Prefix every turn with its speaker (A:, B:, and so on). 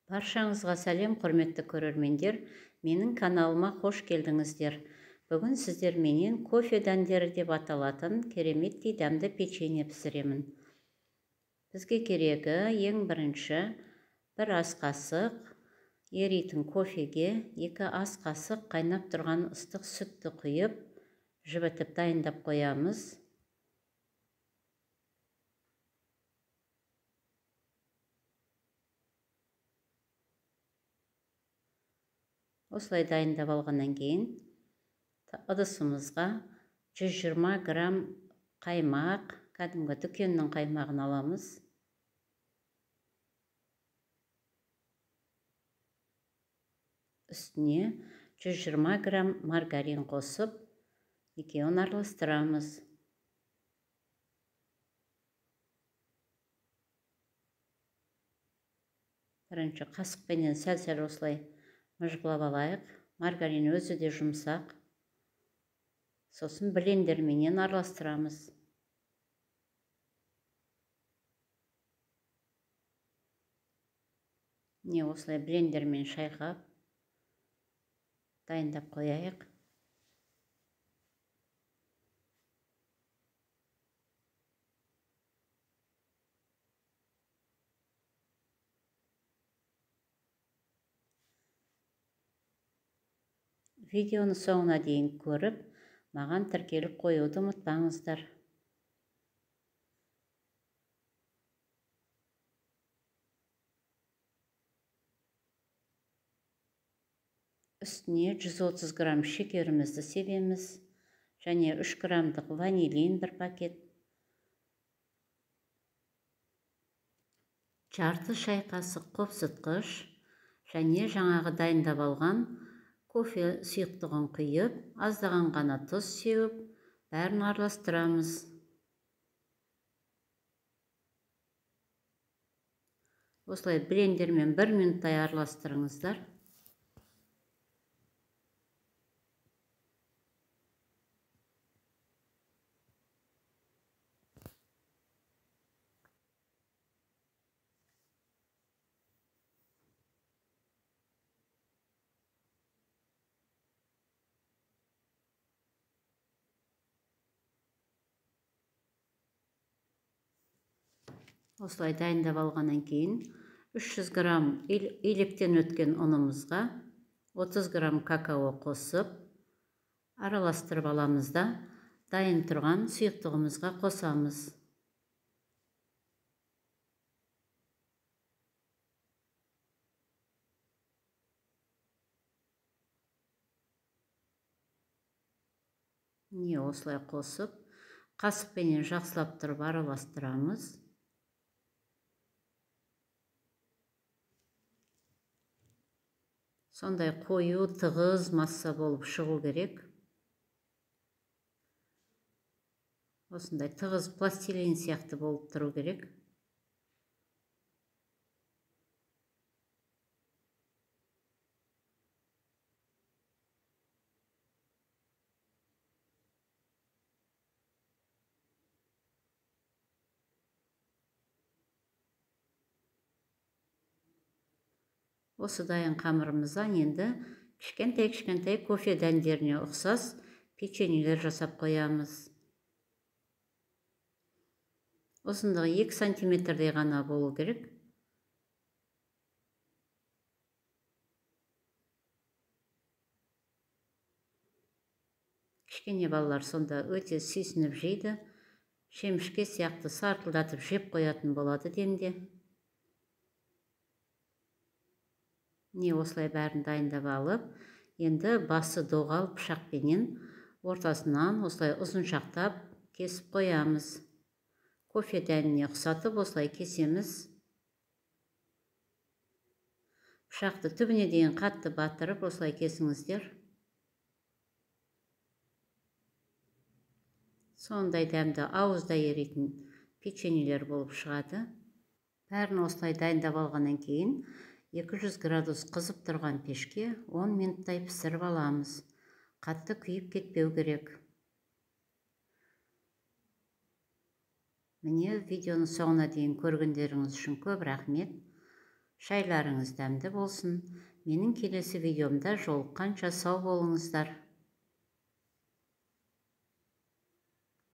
A: Баршаңызға сәлем, құрметті көрермендер. Менің каналыма қош келдіңіздер. Бүгін сіздер менен кофе дәндері деп аталатын кереметтей дәмді печенье пісіремін. Бізге керегі ең бірінші бір ас қасық еритін кофеге 2 ас қасық қайнап тұрған ыстық сүтті құйып, жібітіп дайындап қоямыз. Осылай дайындап алғаннан кейін ыдысымызға 120 грамм қаймақ, кәдімгі дүкеннің қаймағын аламыз. Үстіне 120 грамм маргарин қосып, екеуін араластырамыз. Бірінші қасықпенен сәл-сәл осылай мұжғылап алайық. Маргарин өзі де жұмсақ. Сосын блендерменен араластырамыз. Осылай блендермен шайқап дайындап қояйық. Видеоны соңына дейін көріп, маған тіркеліп қоюды ұмытпаңыздар. Үстіне 130 грамм шекерімізді себеміз, және 3 граммдық ванилин бір пакет. Жарты шай қасық қопсытқыш, және жаңағы дайындап алған кофе сұйықтығын құйып, аздаған ғана тұз сеуіп, бәрін араластырамыз. Осылай блендермен 1 минуттай араластырыңыздар. Осылай дайындап алғаннан кейін 300 грамм илектен өткен ұнымызға 30 грамм какао қосып, араластырып аламыз да, дайын тұрған сұйықтығымызға қосамыз. Осылай қосып, қасықпенен жақсылап тұрып араластырамыз. Сондай қою, тығыз масса болып шығу керек. Осындай тығыз пластилин сияқты болып тұру керек. Осы дайын қамырымыздан енді кішкентай кофе дәндеріне ұқсас печеньелер жасап қоямыз. Ұзындығы 2 сантиметрдей ғана болу керек. Кішкене балалар сонда өте сүйсініп жейді. Шемішке сияқты сартылдатып жеп қоятын болады демде. Осылай бәрін дайындап алып, енді басы доғал пышақпенен ортасынан осылай ұзыншақтап кесіп қоямыз. Кофе дәніне ұқсатып осылай кесеміз. Пышақты түбіне дейін қатты батырып осылай кесіңіздер. Сондай дәмді ауызда еритін печеньелер болып шығады. Бәрін осылай дайындап алғаннан кейін 200 градус қызып тұрған пешке 10 минуттай пісіріп аламыз. Қатты күйіп кетпеу керек. Міне, видеоны соңына дейін көргендеріңіз үшін көп рахмет. Шайларыңыз дәмді болсын. Менің келесі видеомда жолыққанша сау болыңыздар.